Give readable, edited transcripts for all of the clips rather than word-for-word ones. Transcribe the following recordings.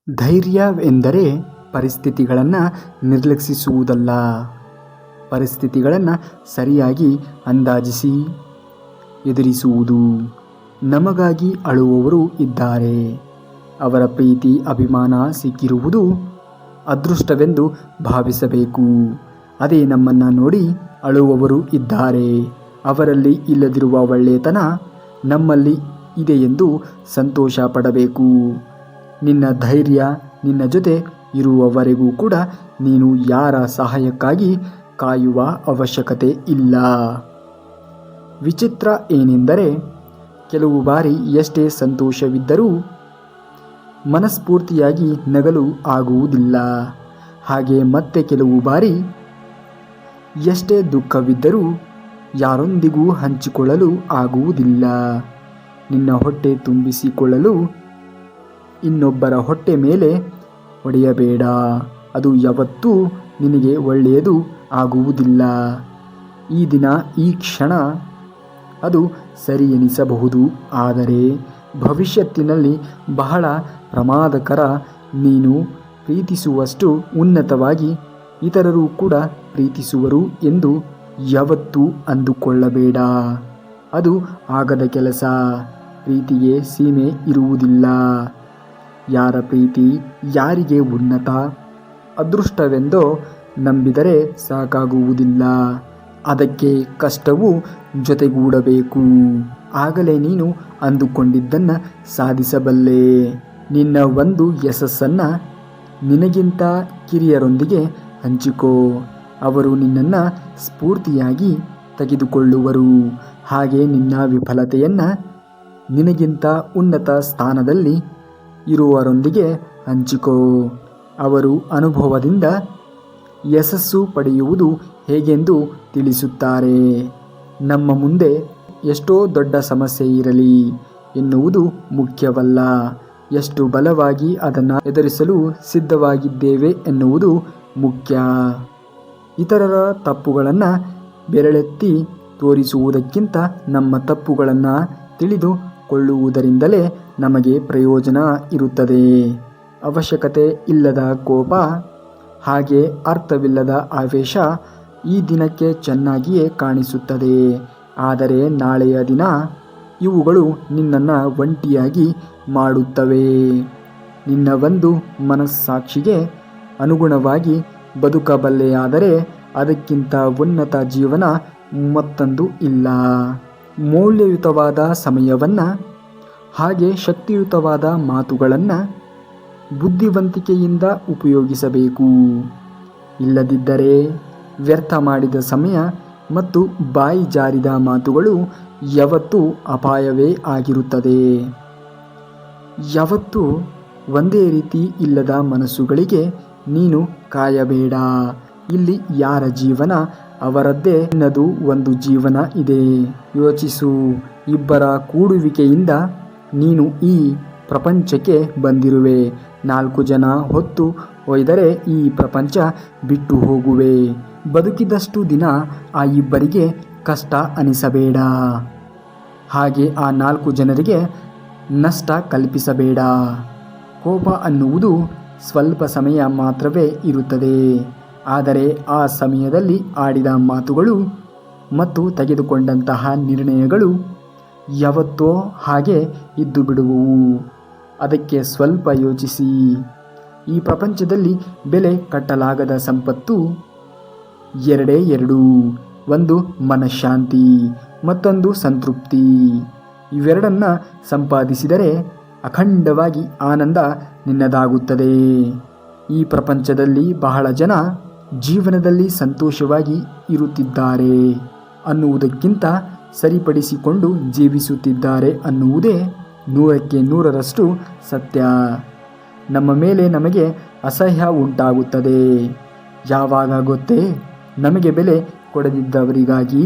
ಧೈರ್ಯವೆಂದರೆ ಪರಿಸ್ಥಿತಿಗಳನ್ನು ನಿರ್ಲಕ್ಷಿಸುವುದಲ್ಲ, ಪರಿಸ್ಥಿತಿಗಳನ್ನು ಸರಿಯಾಗಿ ಅಂದಾಜಿಸಿ ಎದುರಿಸುವುದು. ನಮಗಾಗಿ ಅಳುವವರು ಇದ್ದಾರೆ. ಅವರ ಪ್ರೀತಿ ಅಭಿಮಾನ ಸಿಕ್ಕಿರುವುದು ಅದೃಷ್ಟವೆಂದು ಭಾವಿಸಬೇಕು. ಅದೇ ನಮ್ಮನ್ನು ನೋಡಿ ಅಳುವವರು ಇದ್ದಾರೆ. ಅವರಲ್ಲಿ ಇಲ್ಲದಿರುವ ಒಳ್ಳೆಯತನ ನಮ್ಮಲ್ಲಿ ಇದೆಯೆಂದು ಸಂತೋಷ ಪಡಬೇಕು. ನಿನ್ನ ಧೈರ್ಯ ನಿನ್ನ ಜೊತೆ ಇರುವವರೆಗೂ ಕೂಡ ನೀನು ಯಾರ ಸಹಾಯಕ್ಕಾಗಿ ಕಾಯುವ ಅವಶ್ಯಕತೆ ಇಲ್ಲ. ವಿಚಿತ್ರ ಏನೆಂದರೆ, ಕೆಲವು ಬಾರಿ ಎಷ್ಟೇ ಸಂತೋಷವಿದ್ದರೂ ಮನಸ್ಫೂರ್ತಿಯಾಗಿ ನಗಲು ಆಗುವುದಿಲ್ಲ. ಹಾಗೆ ಮತ್ತೆ ಕೆಲವು ಬಾರಿ ಎಷ್ಟೇ ದುಃಖವಿದ್ದರೂ ಯಾರೊಂದಿಗೂ ಹಂಚಿಕೊಳ್ಳಲು ಆಗುವುದಿಲ್ಲ. ನಿನ್ನ ಹೊಟ್ಟೆ ತುಂಬಿಸಿಕೊಳ್ಳಲು ಇನ್ನೊಬ್ಬರ ಹೊಟ್ಟೆ ಮೇಲೆ ಹೊಡೆಯಬೇಡ. ಅದು ಯಾವತ್ತೂ ನಿನಗೆ ಒಳ್ಳೆಯದು ಆಗುವುದಿಲ್ಲ. ಈ ದಿನ ಈ ಕ್ಷಣ ಅದು ಸರಿ ಎನಿಸಬಹುದು, ಆದರೆ ಭವಿಷ್ಯತ್ತಿನಲ್ಲಿ ಬಹಳ ಪ್ರಮಾದಕರ. ನೀನು ಪ್ರೀತಿಸುವಷ್ಟು ಉನ್ನತವಾಗಿ ಇತರರು ಕೂಡ ಪ್ರೀತಿಸುವರು ಎಂದು ಯಾವತ್ತೂ ಅಂದುಕೊಳ್ಳಬೇಡ. ಅದು ಆಗದ ಕೆಲಸ. ಪ್ರೀತಿಗೆ ಸೀಮೆ ಇರುವುದಿಲ್ಲ. ಯಾರ ಪ್ರೀತಿ ಯಾರಿಗೆ ಉನ್ನತ ಅದೃಷ್ಟವೆಂದೋ ನಂಬಿದರೆ ಸಾಕಾಗುವುದಿಲ್ಲ. ಅದಕ್ಕೆ ಕಷ್ಟವೂ ಜೊತೆಗೂಡಬೇಕು. ಆಗಲೇ ನೀನು ಅಂದುಕೊಂಡಿದ್ದನ್ನು ಸಾಧಿಸಬಲ್ಲೆ. ನಿನ್ನ ಒಂದು ಯಶಸ್ಸನ್ನು ನಿನಗಿಂತ ಕಿರಿಯರೊಂದಿಗೆ ಹಂಚಿಕೋ. ಅವರು ನಿನ್ನನ್ನು ಸ್ಫೂರ್ತಿಯಾಗಿ ತೆಗೆದುಕೊಳ್ಳುವರು. ಹಾಗೆ ನಿನ್ನ ವಿಫಲತೆಯನ್ನು ನಿನಗಿಂತ ಉನ್ನತ ಸ್ಥಾನದಲ್ಲಿ ಇರುವವರೊಂದಿಗೆ ಹಂಚಿಕೋ. ಅವರು ಅನುಭವದಿಂದ ಯಶಸ್ಸು ಪಡೆಯುವುದು ಹೇಗೆಂದು ತಿಳಿಸುತ್ತಾರೆ. ನಮ್ಮ ಮುಂದೆ ಎಷ್ಟೋ ದೊಡ್ಡ ಸಮಸ್ಯೆ ಇರಲಿ ಎನ್ನುವುದು ಮುಖ್ಯವಲ್ಲ, ಎಷ್ಟು ಬಲವಾಗಿ ಅದನ್ನು ಎದುರಿಸಲು ಸಿದ್ಧವಾಗಿದ್ದೇವೆ ಎನ್ನುವುದು ಮುಖ್ಯ. ಇತರರ ತಪ್ಪುಗಳನ್ನು ಬೆರಳೆತ್ತಿ ತೋರಿಸುವುದಕ್ಕಿಂತ ನಮ್ಮ ತಪ್ಪುಗಳನ್ನು ತಿಳಿದುಕೊಳ್ಳುವುದರಿಂದಲೇ ನಮಗೆ ಪ್ರಯೋಜನ ಇರುತ್ತದೆ. ಅವಶ್ಯಕತೆ ಇಲ್ಲದ ಕೋಪ ಹಾಗೆ ಅರ್ಥವಿಲ್ಲದ ಆವೇಶ ಈ ದಿನಕ್ಕೆ ಚೆನ್ನಾಗಿಯೇ ಕಾಣಿಸುತ್ತದೆ, ಆದರೆ ನಾಳೆಯ ದಿನ ಇವುಗಳು ನಿನ್ನನ್ನು ಒಂಟಿಯಾಗಿ ಮಾಡುತ್ತವೆ. ನಿನ್ನ ಒಂದು ಮನಸ್ಸಾಕ್ಷಿಗೆ ಅನುಗುಣವಾಗಿ ಬದುಕಬಲ್ಲೆಯಾದರೆ ಅದಕ್ಕಿಂತ ಉನ್ನತ ಜೀವನ ಮತ್ತೊಂದು ಇಲ್ಲ. ಮೌಲ್ಯಯುತವಾದ ಸಮಯವನ್ನು ಹಾಗೆ ಶಕ್ತಿಯುತವಾದ ಮಾತುಗಳನ್ನು ಬುದ್ಧಿವಂತಿಕೆಯಿಂದ ಉಪಯೋಗಿಸಬೇಕು. ಇಲ್ಲದಿದ್ದರೆ ವ್ಯರ್ಥ ಮಾಡಿದ ಸಮಯ ಮತ್ತು ಬಾಯಿ ಜಾರಿದ ಮಾತುಗಳು ಯಾವತ್ತೂ ಅಪಾಯವೇ ಆಗಿರುತ್ತದೆ. ಯಾವತ್ತೂ ಒಂದೇ ರೀತಿ ಇಲ್ಲದ ಮನಸ್ಸುಗಳಿಗೆ ನೀನು ಕಾಯಬೇಡ. ಇಲ್ಲಿ ಯಾರ ಜೀವನ ಅವರದ್ದೇ, ನಿನ್ನದು ಒಂದು ಜೀವನ ಇದೆ. ಯೋಚಿಸು. ಇಬ್ಬರ ಕೂಡುವಿಕೆಯಿಂದ ನೀನು ಈ ಪ್ರಪಂಚಕ್ಕೆ ಬಂದಿರುವೆ. 4 ಜನ ಹೊತ್ತು ಒಯ್ದರೆ ಈ ಪ್ರಪಂಚ ಬಿಟ್ಟು ಹೋಗುವೆ. ಬದುಕಿದಷ್ಟು ದಿನ ಆ ಇಬ್ಬರಿಗೆ ಕಷ್ಟ ಅನಿಸಬೇಡ. ಹಾಗೆ ಆ 4 ಜನರಿಗೆ ನಷ್ಟ ಕಲ್ಪಿಸಬೇಡ. ಕೋಪ ಅನ್ನುವುದು ಸ್ವಲ್ಪ ಸಮಯ ಮಾತ್ರವೇ ಇರುತ್ತದೆ, ಆದರೆ ಆ ಸಮಯದಲ್ಲಿ ಆಡಿದ ಮಾತುಗಳು ಮತ್ತು ತೆಗೆದುಕೊಂಡಂತಹ ನಿರ್ಣಯಗಳು ಯಾವತ್ತೋ ಹಾಗೆ ಇದ್ದು ಬಿಡುವವು. ಅದಕ್ಕೆ ಸ್ವಲ್ಪ ಯೋಚಿಸಿ. ಈ ಪ್ರಪಂಚದಲ್ಲಿ ಬೆಲೆ ಕಟ್ಟಲಾಗದ ಸಂಪತ್ತು ಎರಡೇ ಎರಡು. ಒಂದು ಮನಃಶಾಂತಿ, ಮತ್ತೊಂದು ಸಂತೃಪ್ತಿ. ಇವೆರಡನ್ನು ಸಂಪಾದಿಸಿದರೆ ಅಖಂಡವಾಗಿ ಆನಂದ ನಿನ್ನದಾಗುತ್ತದೆ. ಈ ಪ್ರಪಂಚದಲ್ಲಿ ಬಹಳ ಜನ ಜೀವನದಲ್ಲಿ ಸಂತೋಷವಾಗಿ ಇರುತ್ತಿದ್ದಾರೆ ಅನ್ನುವುದಕ್ಕಿಂತ ಸರಿಪಡಿಸಿಕೊಂಡು ಜೀವಿಸುತ್ತಿದ್ದಾರೆ ಅನ್ನುವುದೇ 100ಕ್ಕೆ 100ರಷ್ಟು ಸತ್ಯ. ನಮ್ಮ ಮೇಲೆ ನಮಗೆ ಅಸಹ್ಯ ಉಂಟಾಗುತ್ತದೆ. ಯಾವಾಗ ಗೊತ್ತೇ? ನಮಗೆ ಬೆಲೆ ಕೊಡದಿದ್ದವರಿಗಾಗಿ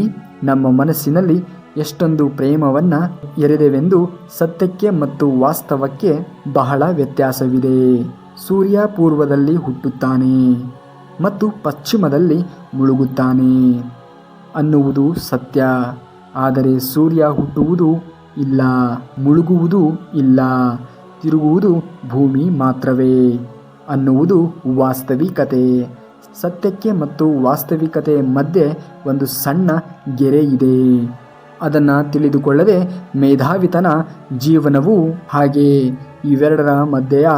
ನಮ್ಮ ಮನಸ್ಸಿನಲ್ಲಿ ಎಷ್ಟೊಂದು ಪ್ರೇಮವನ್ನು ಎರೆದೆವೆಂದು. ಸತ್ಯಕ್ಕೆ ಮತ್ತು ವಾಸ್ತವಕ್ಕೆ ಬಹಳ ವ್ಯತ್ಯಾಸವಿದೆ. ಸೂರ್ಯ ಪೂರ್ವದಲ್ಲಿ ಹುಟ್ಟುತ್ತಾನೆ ಮತ್ತು ಪಶ್ಚಿಮದಲ್ಲಿ ಮುಳುಗುತ್ತಾನೆ ಅನ್ನುವುದು ಸತ್ಯ. ಆದರೆ ಸೂರ್ಯ ಹುಟ್ಟುವುದು ಇಲ್ಲ, ಮುಳುಗುವುದೂ ಇಲ್ಲ. ತಿರುಗುವುದು ಭೂಮಿ ಮಾತ್ರವೇ ಅನ್ನುವುದು ವಾಸ್ತವಿಕತೆ. ಸತ್ಯಕ್ಕೆ ಮತ್ತು ವಾಸ್ತವಿಕತೆ ಮಧ್ಯೆ ಒಂದು ಸಣ್ಣ ಗೆರೆ ಇದೆ. ಅದನ್ನು ತಿಳಿದುಕೊಳ್ಳದೆ ಮೇಧಾವಿತನ ಜೀವನವು ಹಾಗೆ ಇವೆರಡರ ಮಧ್ಯೆಯ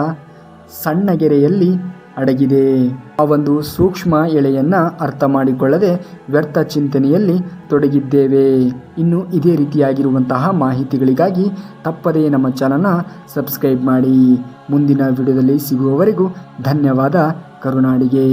ಸಣ್ಣ ಗೆರೆಯಲ್ಲಿ ಅಡಗಿದೆ. ಆ ಒಂದು ಸೂಕ್ಷ್ಮ ಎಳೆಯನ್ನು ಅರ್ಥ ಮಾಡಿಕೊಳ್ಳದೆ ವ್ಯರ್ಥ ಚಿಂತನೆಯಲ್ಲಿ ತೊಡಗಿದ್ದೇವೆ. ಇನ್ನು ಇದೇ ರೀತಿಯಾಗಿರುವಂತಹ ಮಾಹಿತಿಗಳಿಗಾಗಿ ತಪ್ಪದೇ ನಮ್ಮ ಚಾನಲ್ನ ಸಬ್ಸ್ಕ್ರೈಬ್ ಮಾಡಿ. ಮುಂದಿನ ವಿಡಿಯೋದಲ್ಲಿ ಸಿಗುವವರೆಗೂ ಧನ್ಯವಾದ. ಕರುನಾಡಿಗೆ.